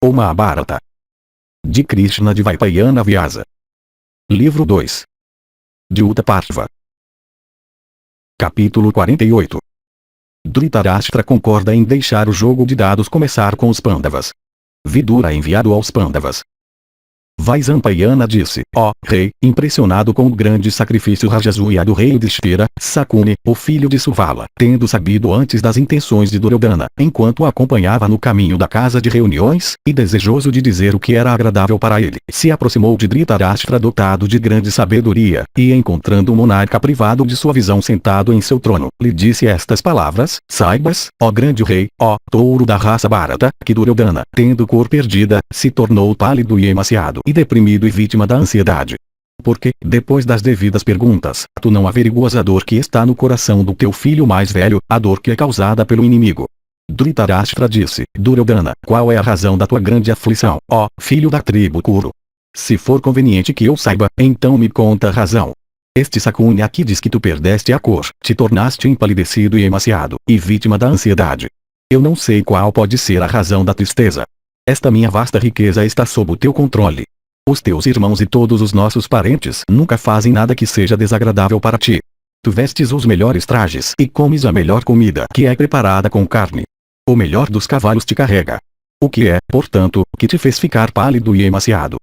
O Mahabharata. De Krishna Dvaipayana Vyasa. Livro 2. De Uttaparva. Capítulo 48. Dhritarashtra concorda em deixar o jogo de dados começar com os Pandavas. Vidura é enviado aos Pandavas. Vaisampayana disse: ó rei, impressionado com o grande sacrifício Rajasuya do rei Yudhishthira, Sakuni, o filho de Suvala, tendo sabido antes das intenções de Duryodhana, enquanto o acompanhava no caminho da casa de reuniões, e desejoso de dizer o que era agradável para ele, se aproximou de Dhritarashtra dotado de grande sabedoria, e encontrando o monarca privado de sua visão sentado em seu trono, lhe disse estas palavras: saibas, ó grande rei, ó touro da raça Bharata, que Duryodhana, tendo cor perdida, se tornou pálido e emaciado, e deprimido e vítima da ansiedade. Porque, depois das devidas perguntas, tu não averiguas a dor que está no coração do teu filho mais velho, a dor que é causada pelo inimigo. Dhritarashtra disse: Duryodhana, qual é a razão da tua grande aflição, ó filho da tribo Kuru? Se for conveniente que eu saiba, então me conta a razão. Este Sakuni aqui diz que tu perdeste a cor, te tornaste empalidecido e emaciado, e vítima da ansiedade. Eu não sei qual pode ser a razão da tristeza. Esta minha vasta riqueza está sob o teu controle. Os teus irmãos e todos os nossos parentes nunca fazem nada que seja desagradável para ti. Tu vestes os melhores trajes e comes a melhor comida que é preparada com carne. O melhor dos cavalos te carrega. O que é, portanto, que te fez ficar pálido e emaciado?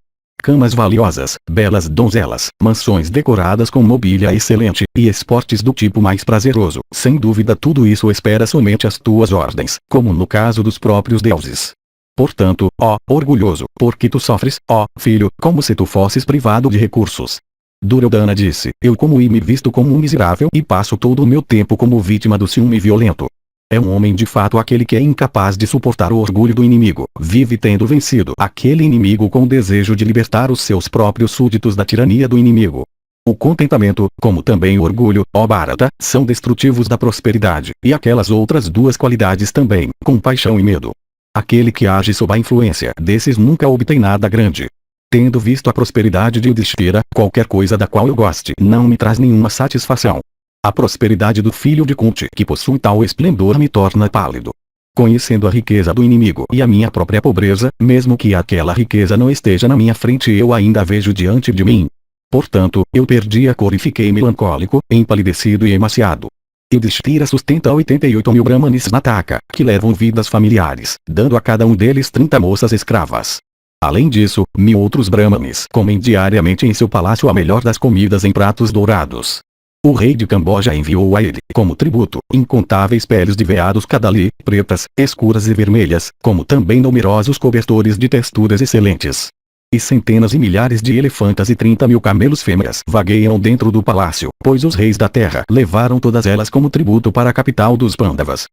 Camas valiosas, belas donzelas, mansões decoradas com mobília excelente, e esportes do tipo mais prazeroso. Sem dúvida tudo isso espera somente as tuas ordens, como no caso dos próprios deuses. Portanto, ó orgulhoso, porque tu sofres, ó filho, como se tu fosses privado de recursos. Duryodhana disse: eu como e me visto como um miserável e passo todo o meu tempo como vítima do ciúme violento. É um homem de fato aquele que é incapaz de suportar o orgulho do inimigo, vive tendo vencido aquele inimigo com o desejo de libertar os seus próprios súditos da tirania do inimigo. O contentamento, como também o orgulho, ó Bharata, são destrutivos da prosperidade, e aquelas outras duas qualidades também, compaixão e medo. Aquele que age sob a influência desses nunca obtém nada grande. Tendo visto a prosperidade de Yudhishthira, qualquer coisa da qual eu goste não me traz nenhuma satisfação. A prosperidade do filho de Kunti que possui tal esplendor me torna pálido. Conhecendo a riqueza do inimigo e a minha própria pobreza, mesmo que aquela riqueza não esteja na minha frente, eu ainda a vejo diante de mim. Portanto, eu perdi a cor e fiquei melancólico, empalidecido e emaciado. Yudhishthira sustenta 88.000 brahmanes na Taka, que levam vidas familiares, dando a cada um deles 30 moças escravas. Além disso, 1.000 outros brahmanes comem diariamente em seu palácio a melhor das comidas em pratos dourados. O rei de Camboja enviou a ele, como tributo, incontáveis peles de veados Kadali, pretas, escuras e vermelhas, como também numerosos cobertores de texturas excelentes. E centenas e milhares de elefantas e 30.000 camelos fêmeas vagueiam dentro do palácio, pois os reis da terra levaram todas elas como tributo para a capital dos Pandavas.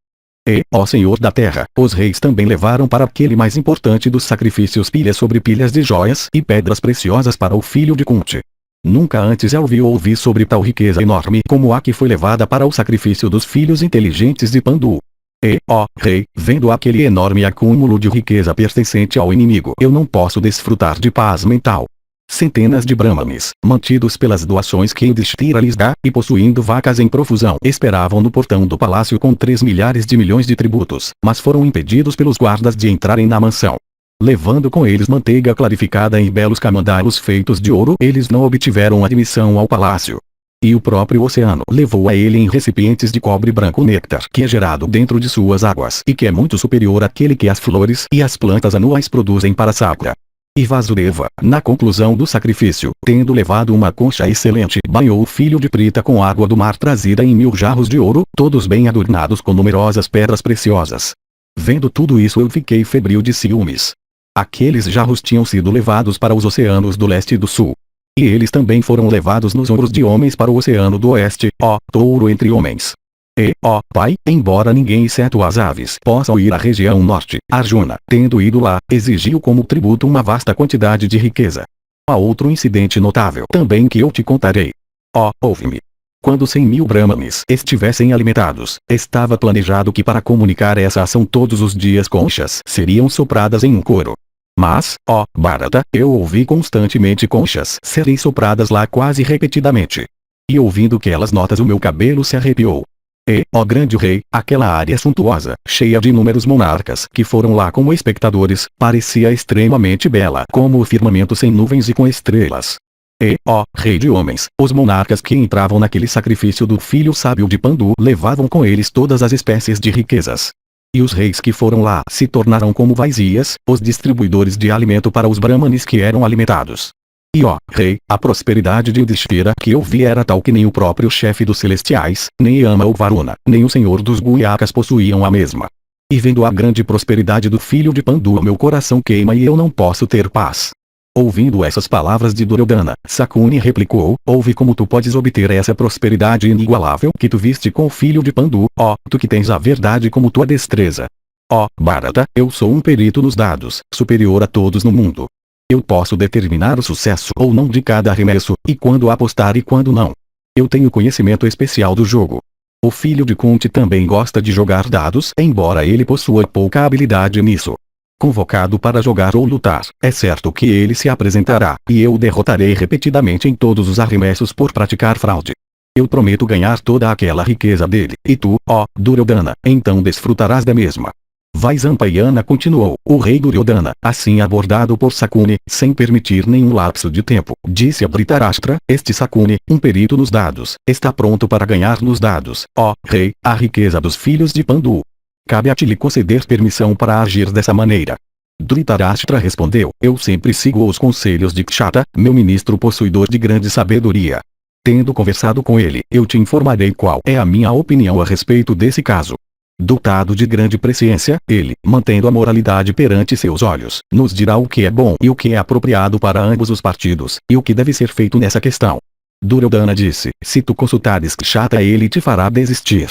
E, ó Senhor da terra, os reis também levaram para aquele mais importante dos sacrifícios pilhas sobre pilhas de joias e pedras preciosas para o filho de Kunti. Nunca antes eu ouvi sobre tal riqueza enorme como a que foi levada para o sacrifício dos filhos inteligentes de Pandu. E, ó rei, vendo aquele enorme acúmulo de riqueza pertencente ao inimigo, eu não posso desfrutar de paz mental. Centenas de brahmanes, mantidos pelas doações que Yudhishthira lhes dá, e possuindo vacas em profusão, esperavam no portão do palácio com 3 milhares de milhões de tributos, mas foram impedidos pelos guardas de entrarem na mansão. Levando com eles manteiga clarificada em belos camandalos feitos de ouro, eles não obtiveram admissão ao palácio. E o próprio oceano levou a ele em recipientes de cobre branco nêctar que é gerado dentro de suas águas e que é muito superior àquele que as flores e as plantas anuais produzem para Sakura. E Vasudeva, na conclusão do sacrifício, tendo levado uma concha excelente, banhou o filho de Prita com água do mar trazida em 1000 jarros de ouro, todos bem adornados com numerosas pedras preciosas. Vendo tudo isso eu fiquei febril de ciúmes. Aqueles jarros tinham sido levados para os oceanos do leste e do sul. E eles também foram levados nos ombros de homens para o oceano do oeste, ó touro entre homens. E, ó pai, embora ninguém exceto as aves possa ir à região norte, Arjuna, tendo ido lá, exigiu como tributo uma vasta quantidade de riqueza. Há outro incidente notável também que eu te contarei. Ó, ouve-me. Quando 100.000 brahmanes estivessem alimentados, estava planejado que para comunicar essa ação todos os dias conchas seriam sopradas em um coro. Mas, ó Bharata, eu ouvi constantemente conchas serem sopradas lá quase repetidamente. E ouvindo aquelas notas o meu cabelo se arrepiou. E, ó grande rei, aquela área suntuosa, cheia de inúmeros monarcas que foram lá como espectadores, parecia extremamente bela como o firmamento sem nuvens e com estrelas. E, ó rei de homens, os monarcas que entravam naquele sacrifício do filho sábio de Pandu levavam com eles todas as espécies de riquezas. E os reis que foram lá se tornaram como vaizias, os distribuidores de alimento para os brahmanes que eram alimentados. E ó rei, a prosperidade de Yudhishthira que eu vi era tal que nem o próprio chefe dos celestiais, nem Yama ou Varuna, nem o senhor dos Guyakas possuíam a mesma. E vendo a grande prosperidade do filho de Pandu meu coração queima e eu não posso ter paz. Ouvindo essas palavras de Duryodhana, Sakuni replicou, ouve como tu podes obter essa prosperidade inigualável que tu viste com o filho de Pandu, ó, tu que tens a verdade como tua destreza. Ó, Bharata, eu sou um perito nos dados, superior a todos no mundo. Eu posso determinar o sucesso ou não de cada arremesso, e quando apostar e quando não. Eu tenho conhecimento especial do jogo. O filho de Kunti também gosta de jogar dados, embora ele possua pouca habilidade nisso. Convocado para jogar ou lutar, é certo que ele se apresentará, e eu o derrotarei repetidamente em todos os arremessos por praticar fraude. Eu prometo ganhar toda aquela riqueza dele, e tu, ó Duryodhana, então desfrutarás da mesma. Vaisampayana continuou, o rei Duryodhana, assim abordado por Sakuni, sem permitir nenhum lapso de tempo, disse a Dhritarashtra, este Sakuni, um perito nos dados, está pronto para ganhar nos dados, ó rei, a riqueza dos filhos de Pandu. Cabe a ti lhe conceder permissão para agir dessa maneira. Dhritarashtra respondeu, eu sempre sigo os conselhos de Kshata, meu ministro possuidor de grande sabedoria. Tendo conversado com ele, eu te informarei qual é a minha opinião a respeito desse caso. Dotado de grande presciência, ele, mantendo a moralidade perante seus olhos, nos dirá o que é bom e o que é apropriado para ambos os partidos, e o que deve ser feito nessa questão. Duryodhana disse, se tu consultares Kshata ele te fará desistir.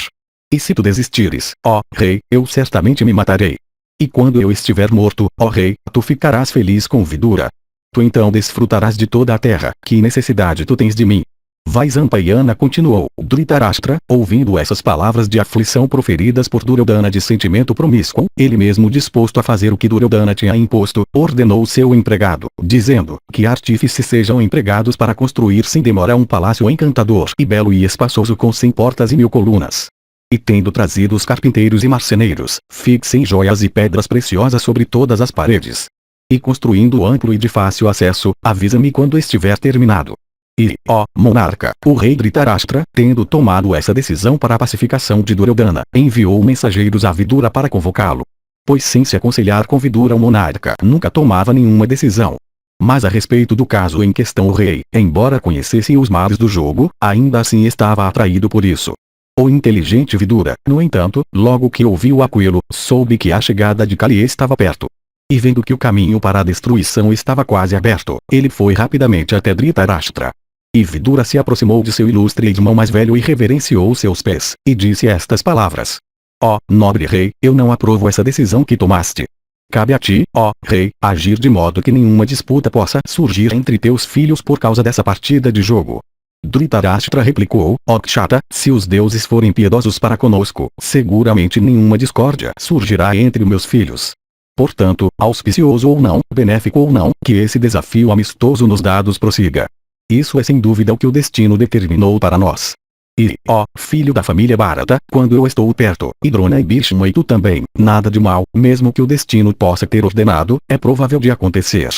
E se tu desistires, ó rei, eu certamente me matarei. E quando eu estiver morto, ó rei, tu ficarás feliz com Vidura. Tu então desfrutarás de toda a terra, que necessidade tu tens de mim. Vaisampayana continuou, Dhritarashtra, ouvindo essas palavras de aflição proferidas por Duryodhana de sentimento promíscuo, ele mesmo disposto a fazer o que Duryodhana tinha imposto, ordenou seu empregado, dizendo, que artífices sejam empregados para construir sem demora um palácio encantador e belo e espaçoso com 100 portas e 1000 colunas. E tendo trazido os carpinteiros e marceneiros, fixem joias e pedras preciosas sobre todas as paredes. E construindo amplo e de fácil acesso, avisa-me quando estiver terminado. E, ó monarca, o rei Dhritarashtra, tendo tomado essa decisão para a pacificação de Duryodhana, enviou mensageiros a Vidura para convocá-lo. Pois sem se aconselhar com Vidura o monarca nunca tomava nenhuma decisão. Mas a respeito do caso em questão o rei, embora conhecesse os males do jogo, ainda assim estava atraído por isso. O inteligente Vidura, no entanto, logo que ouviu aquilo, soube que a chegada de Kali estava perto. E vendo que o caminho para a destruição estava quase aberto, ele foi rapidamente até Dhritarashtra. E Vidura se aproximou de seu ilustre irmão mais velho e reverenciou seus pés, e disse estas palavras. Ó nobre rei, eu não aprovo essa decisão que tomaste. Cabe a ti, ó rei, agir de modo que nenhuma disputa possa surgir entre teus filhos por causa dessa partida de jogo. Dhritarashtra replicou, ó Kshata, se os deuses forem piedosos para conosco, seguramente nenhuma discórdia surgirá entre meus filhos. Portanto, auspicioso ou não, benéfico ou não, que esse desafio amistoso nos dados prossiga. Isso é sem dúvida o que o destino determinou para nós. E, ó filho da família Bharata, quando eu estou perto, e Drona e Bhishma e tu também, nada de mal, mesmo que o destino possa ter ordenado, é provável de acontecer.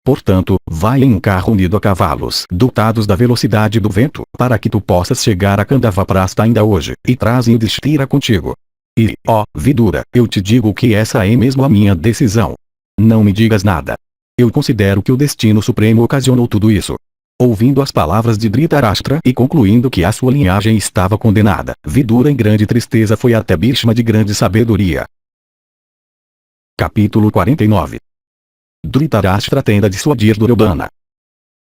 Portanto, vai em um carro unido a cavalos dotados da velocidade do vento, para que tu possas chegar a Kandavaprastha ainda hoje, e trazem Yudhishthira contigo. E, ó Vidura, eu te digo que essa é mesmo a minha decisão. Não me digas nada. Eu considero que o destino supremo ocasionou tudo isso. Ouvindo as palavras de Dhritarashtra e concluindo que a sua linhagem estava condenada, Vidura em grande tristeza foi até Bhishma de grande sabedoria. Capítulo 49. Dhritarashtra tenta dissuadir Duryodhana.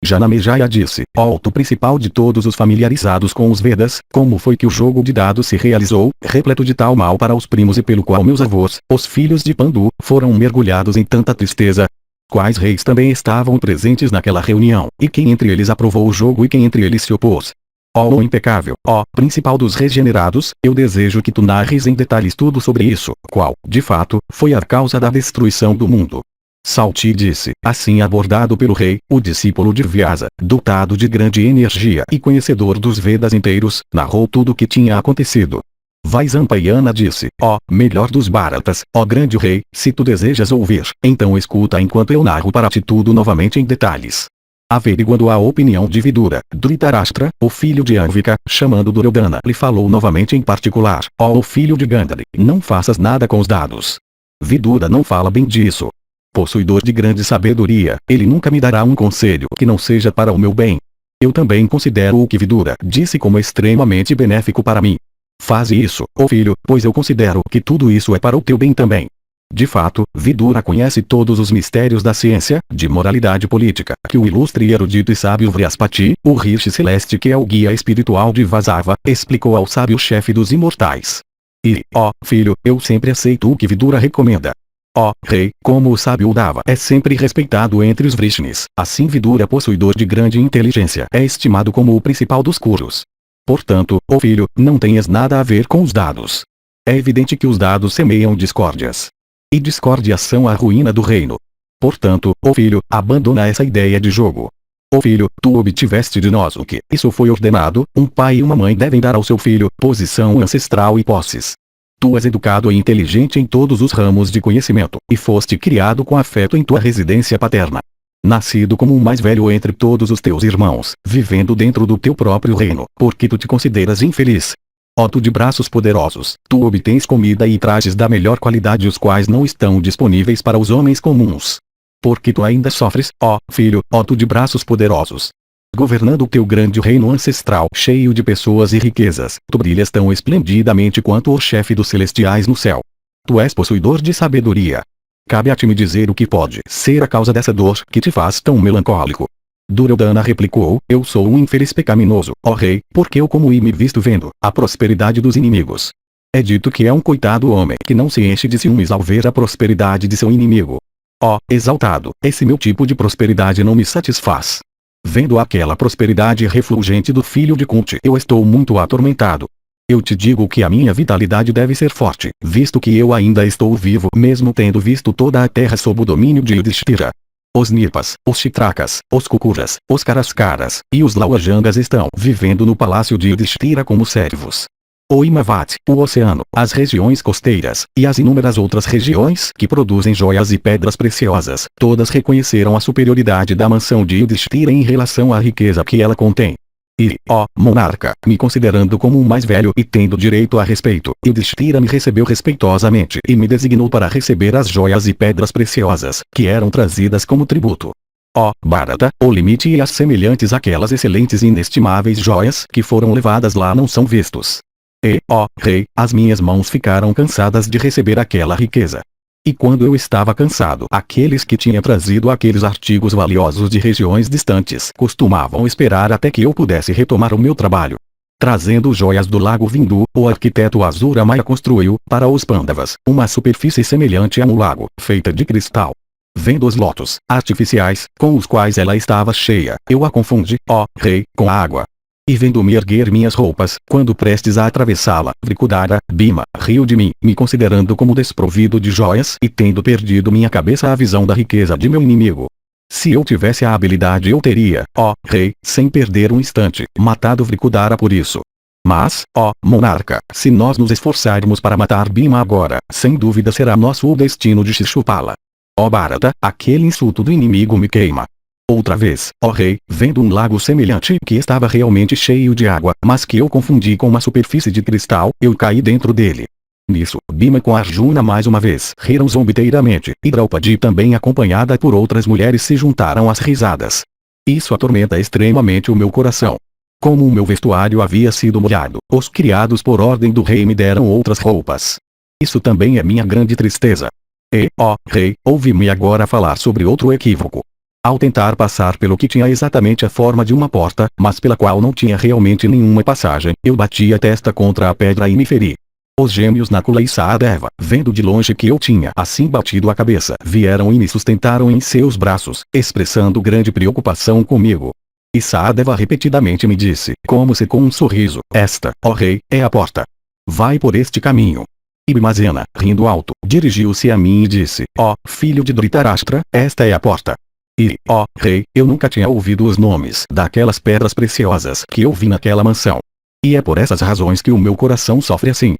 Janamejaya disse, ó alto principal de todos os familiarizados com os Vedas, como foi que o jogo de dados se realizou, repleto de tal mal para os primos e pelo qual meus avós, os filhos de Pandu, foram mergulhados em tanta tristeza? Quais reis também estavam presentes naquela reunião, e quem entre eles aprovou o jogo e quem entre eles se opôs? Ó impecável, ó principal dos regenerados, eu desejo que tu narres em detalhes tudo sobre isso, qual, de fato, foi a causa da destruição do mundo. Salti disse, assim abordado pelo rei, o discípulo de Vyasa, dotado de grande energia e conhecedor dos Vedas inteiros, narrou tudo o que tinha acontecido. Vaisampayana disse, ó, melhor dos Bharatas, ó grande rei, se tu desejas ouvir, então escuta enquanto eu narro para ti tudo novamente em detalhes. Averiguando a opinião de Vidura, Dhritarashtra, o filho de Anvika, chamando Duryodhana, lhe falou novamente em particular, ó o filho de Gandhari, não faças nada com os dados. Vidura não fala bem disso. Possuidor de grande sabedoria, ele nunca me dará um conselho que não seja para o meu bem. Eu também considero o que Vidura disse como extremamente benéfico para mim. Faze isso, ó filho, pois eu considero que tudo isso é para o teu bem também. De fato, Vidura conhece todos os mistérios da ciência, de moralidade política, que o ilustre e erudito e sábio Vrihaspati, o Rishi Celeste que é o guia espiritual de Vasava, explicou ao sábio chefe dos imortais. E, ó, filho, eu sempre aceito o que Vidura recomenda. Ó, rei, como o sábio Uddhava é sempre respeitado entre os Vrishnis, assim Vidura possuidor de grande inteligência é estimado como o principal dos Kurus. Portanto, ó filho, não tenhas nada a ver com os dados. É evidente que os dados semeiam discórdias. E discórdias são a ruína do reino. Portanto, ó filho, abandona essa ideia de jogo. Ó filho, tu obtiveste de nós o que isso foi ordenado, um pai e uma mãe devem dar ao seu filho, posição ancestral e posses. Tu és educado e inteligente em todos os ramos de conhecimento, e foste criado com afeto em tua residência paterna. Nascido como o mais velho entre todos os teus irmãos, vivendo dentro do teu próprio reino, porque tu te consideras infeliz. Ó tu de braços poderosos, tu obtens comida e trajes da melhor qualidade os quais não estão disponíveis para os homens comuns. Porque tu ainda sofres, ó filho, ó tu de braços poderosos. Governando o teu grande reino ancestral cheio de pessoas e riquezas, tu brilhas tão esplendidamente quanto o chefe dos celestiais no céu. Tu és possuidor de sabedoria. Cabe a ti me dizer o que pode ser a causa dessa dor que te faz tão melancólico. Duryodhana replicou, eu sou um infeliz pecaminoso, ó rei, porque eu como e me visto vendo a prosperidade dos inimigos. É dito que é um coitado homem que não se enche de ciúmes ao ver a prosperidade de seu inimigo. Ó, exaltado, esse meu tipo de prosperidade não me satisfaz. Vendo aquela prosperidade refulgente do filho de Kunti, eu estou muito atormentado. Eu te digo que a minha vitalidade deve ser forte, visto que eu ainda estou vivo mesmo tendo visto toda a terra sob o domínio de Yudhishthira. Os Nipas, os Chitrakas, os Kukuras, os Karaskaras, e os Lauajangas estão vivendo no palácio de Yudhishthira como servos. O Himavati, o oceano, as regiões costeiras, e as inúmeras outras regiões que produzem joias e pedras preciosas, todas reconheceram a superioridade da mansão de Yudhishthira em relação à riqueza que ela contém. E, ó, monarca, me considerando como o mais velho e tendo direito a respeito, Yudhishthira me recebeu respeitosamente e me designou para receber as joias e pedras preciosas, que eram trazidas como tributo. Ó, Bharata, o limite e as semelhantes àquelas excelentes e inestimáveis joias que foram levadas lá não são vistos. E, ó, rei, as minhas mãos ficaram cansadas de receber aquela riqueza. E quando eu estava cansado, aqueles que tinham trazido aqueles artigos valiosos de regiões distantes costumavam esperar até que eu pudesse retomar o meu trabalho. Trazendo joias do lago Vindu, o arquiteto Azura Maya construiu, para os Pandavas, uma superfície semelhante a um lago, feita de cristal. Vendo os lotos artificiais, com os quais ela estava cheia, eu a confundi, ó, rei, com a água. E vendo-me erguer minhas roupas, quando prestes a atravessá-la, Vrikudara, Bhima, riu de mim, me considerando como desprovido de joias e tendo perdido minha cabeça à visão da riqueza de meu inimigo. Se eu tivesse a habilidade eu teria, ó, rei, sem perder um instante, matado Vrikudara por isso. Mas, ó, monarca, se nós nos esforçarmos para matar Bhima agora, sem dúvida será nosso o destino de Shishupala. Ó Bharata, aquele insulto do inimigo me queima. Outra vez, ó rei, vendo um lago semelhante que estava realmente cheio de água, mas que eu confundi com uma superfície de cristal, eu caí dentro dele. Nisso, Bhima com Arjuna mais uma vez riram zombeteiramente, e Draupadi também acompanhada por outras mulheres se juntaram às risadas. Isso atormenta extremamente o meu coração. Como o meu vestuário havia sido molhado, os criados por ordem do rei me deram outras roupas. Isso também é minha grande tristeza. E, ó rei, ouve-me agora falar sobre outro equívoco. Ao tentar passar pelo que tinha exatamente a forma de uma porta, mas pela qual não tinha realmente nenhuma passagem, eu bati a testa contra a pedra e me feri. Os gêmeos Nakula e Sahadeva, vendo de longe que eu tinha assim batido a cabeça, vieram e me sustentaram em seus braços, expressando grande preocupação comigo. E Sahadeva repetidamente me disse, como se com um sorriso, esta, ó rei, é a porta. Vai por este caminho. E Bhimazena, rindo alto, dirigiu-se a mim e disse, ó, filho de Dhritarashtra, esta é a porta. E, ó, rei, eu nunca tinha ouvido os nomes daquelas pedras preciosas que eu vi naquela mansão. E é por essas razões que o meu coração sofre assim.